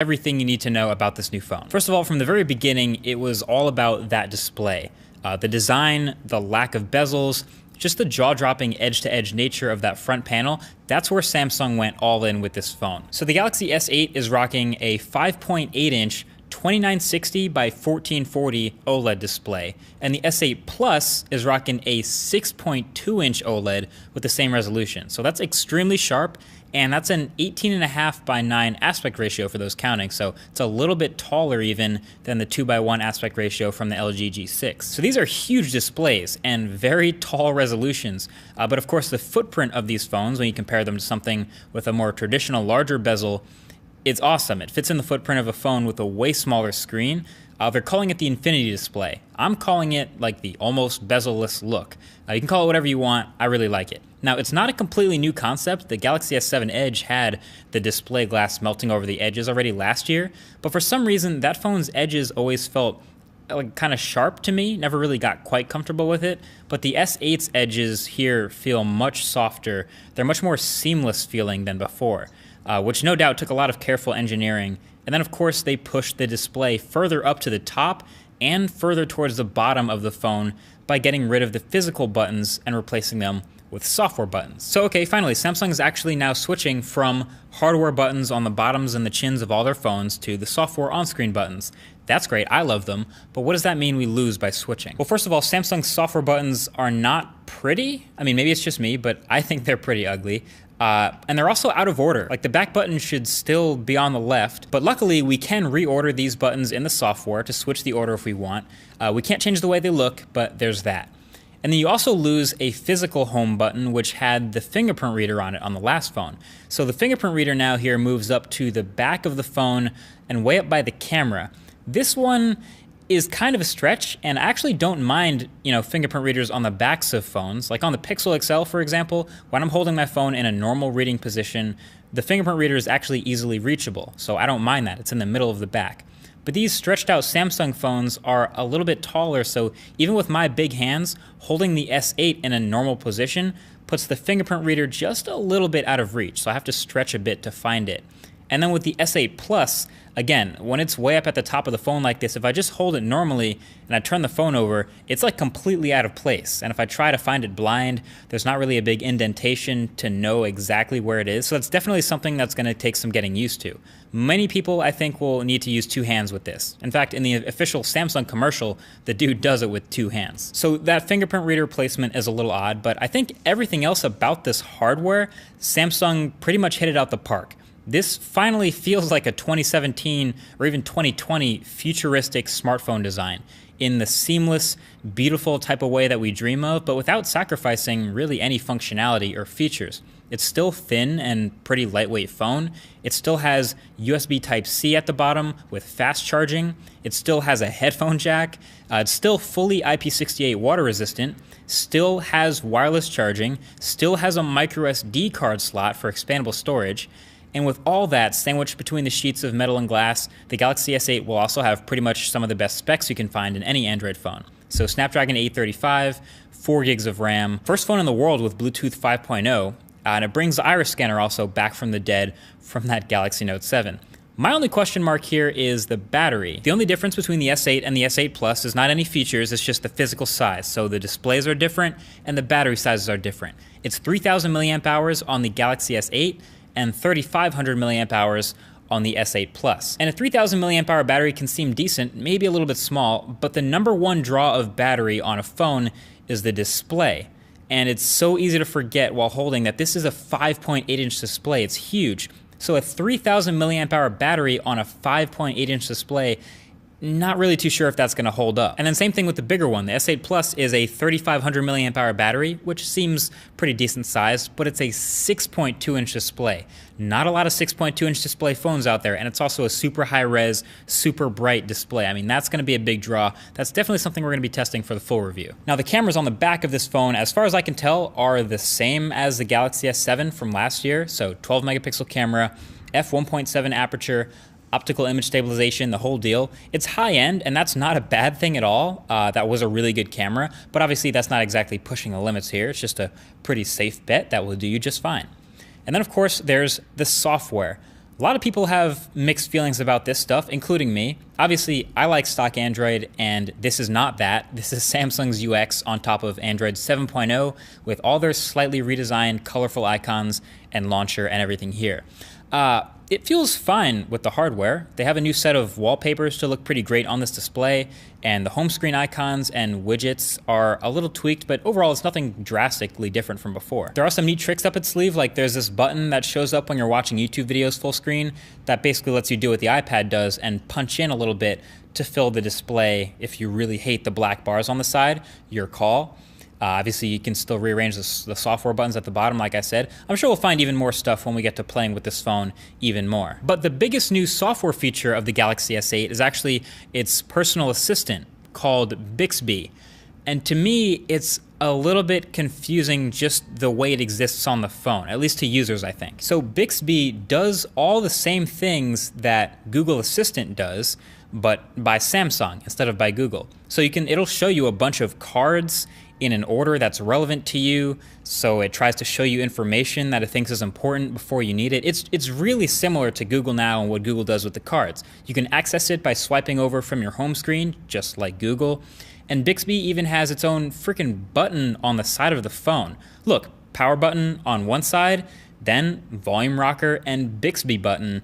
Everything you need to know about this new phone. First of all, from the very beginning, it was all about that display. The design, the lack of bezels, just the jaw-dropping edge-to-edge nature of that front panel, that's where Samsung went all in with this phone. So the Galaxy S8 is rocking a 5.8-inch 2960 by 1440 OLED display, and the S8 Plus is rocking a 6.2-inch OLED with the same resolution. So that's extremely sharp, and that's an 18.5 by 9 aspect ratio for those counting, so it's a little bit taller even than the 2:1 aspect ratio from the LG G6. So these are huge displays and very tall resolutions, but of course the footprint of these phones, when you compare them to something with a more traditional larger bezel, it's awesome. It fits in the footprint of a phone with a way smaller screen. They're calling it the Infinity display. I'm calling it like the almost bezel-less look. You can call it whatever you want. I really like it. Now, it's not a completely new concept. The Galaxy S7 Edge had the display glass melting over the edges already last year, but for some reason, that phone's edges always felt like kind of sharp to me. Never really got quite comfortable with it, but the S8's edges here feel much softer. They're much more seamless feeling than before, which no doubt took a lot of careful engineering. And then, of course, they pushed the display further up to the top and further towards the bottom of the phone by getting rid of the physical buttons and replacing them with software buttons. So okay, finally, Samsung is actually now switching from hardware buttons on the bottoms and the chins of all their phones to the software on-screen buttons. That's great, I love them, but what does that mean we lose by switching? Well, first of all, Samsung's software buttons are not pretty. I mean, maybe it's just me, but I think they're pretty ugly. And they're also out of order. Like, the back button should still be on the left, but luckily we can reorder these buttons in the software to switch the order if we want. We can't change the way they look, but there's that. And then you also lose a physical home button, which had the fingerprint reader on it on the last phone. So the fingerprint reader now here moves up to the back of the phone and way up by the camera. This one is kind of a stretch, and I actually don't mind, fingerprint readers on the backs of phones. Like on the Pixel XL, for example, when I'm holding my phone in a normal reading position, the fingerprint reader is actually easily reachable, so I don't mind that. It's in the middle of the back. But these stretched out Samsung phones are a little bit taller, so even with my big hands, holding the S8 in a normal position puts the fingerprint reader just a little bit out of reach, so I have to stretch a bit to find it. And then with the S8 Plus, again, when it's way up at the top of the phone like this, if I just hold it normally and I turn the phone over, it's like completely out of place. And if I try to find it blind, there's not really a big indentation to know exactly where it is. So that's definitely something that's going to take some getting used to. Many people, I think, will need to use two hands with this. In fact, in the official Samsung commercial, the dude does it with two hands. So that fingerprint reader placement is a little odd, but I think everything else about this hardware, Samsung pretty much hit it out the park. This finally feels like a 2017 or even 2020 futuristic smartphone design in the seamless, beautiful type of way that we dream of, but without sacrificing really any functionality or features. It's still thin and pretty lightweight phone. It still has USB Type-C at the bottom with fast charging. It still has a headphone jack. It's still fully IP68 water resistant, still has wireless charging, still has a microSD card slot for expandable storage. And with all that sandwiched between the sheets of metal and glass, the Galaxy S8 will also have pretty much some of the best specs you can find in any Android phone. So Snapdragon 835, 4 gigs of RAM, first phone in the world with Bluetooth 5.0, and it brings the iris scanner also back from the dead from that Galaxy Note 7. My only question mark here is the battery. The only difference between the S8 and the S8 Plus is not any features, it's just the physical size. So the displays are different and the battery sizes are different. It's 3,000 milliamp hours on the Galaxy S8, and 3,500 milliamp hours on the S8 Plus. And a 3,000 milliamp hour battery can seem decent, maybe a little bit small, but the number one draw of battery on a phone is the display. And it's so easy to forget while holding that this is a 5.8-inch display. It's huge. So a 3,000 milliamp hour battery on a 5.8-inch display, not really too sure if that's going to hold up. And then same thing with the bigger one. The S8 Plus is a 3,500 milliamp hour battery, which seems pretty decent size, but it's a 6.2-inch display. Not a lot of 6.2-inch display phones out there, and it's also a super high-res, super bright display. I mean, that's going to be a big draw. That's definitely something we're going to be testing for the full review. Now, the cameras on the back of this phone, as far as I can tell, are the same as the Galaxy S7 from last year. So 12 megapixel camera, f1.7 aperture, optical image stabilization, the whole deal. It's high-end, and that's not a bad thing at all. That was a really good camera, but obviously that's not exactly pushing the limits here. It's just a pretty safe bet that will do you just fine. And then, of course, there's the software. A lot of people have mixed feelings about this stuff, including me. Obviously, I like stock Android, and this is not that. This is Samsung's UX on top of Android 7.0 with all their slightly redesigned colorful icons and launcher and everything here. It feels fine with the hardware. They have a new set of wallpapers to look pretty great on this display, and the home screen icons and widgets are a little tweaked, but overall it's nothing drastically different from before. There are some neat tricks up its sleeve, like there's this button that shows up when you're watching YouTube videos full screen that basically lets you do what the iPad does and punch in a little bit to fill the display if you really hate the black bars on the side, your call. Obviously, you can still rearrange the software buttons at the bottom, like I said. I'm sure we'll find even more stuff when we get to playing with this phone even more. But the biggest new software feature of the Galaxy S8 is actually its personal assistant called Bixby. And to me, it's a little bit confusing just the way it exists on the phone, at least to users, I think. So Bixby does all the same things that Google Assistant does, but by Samsung instead of by Google. So it'll show you a bunch of cards in an order that's relevant to you, so it tries to show you information that it thinks is important before you need it. It's really similar to Google Now and what Google does with the cards. You can access it by swiping over from your home screen, just like Google, and Bixby even has its own freaking button on the side of the phone. Look, power button on one side, then volume rocker and Bixby button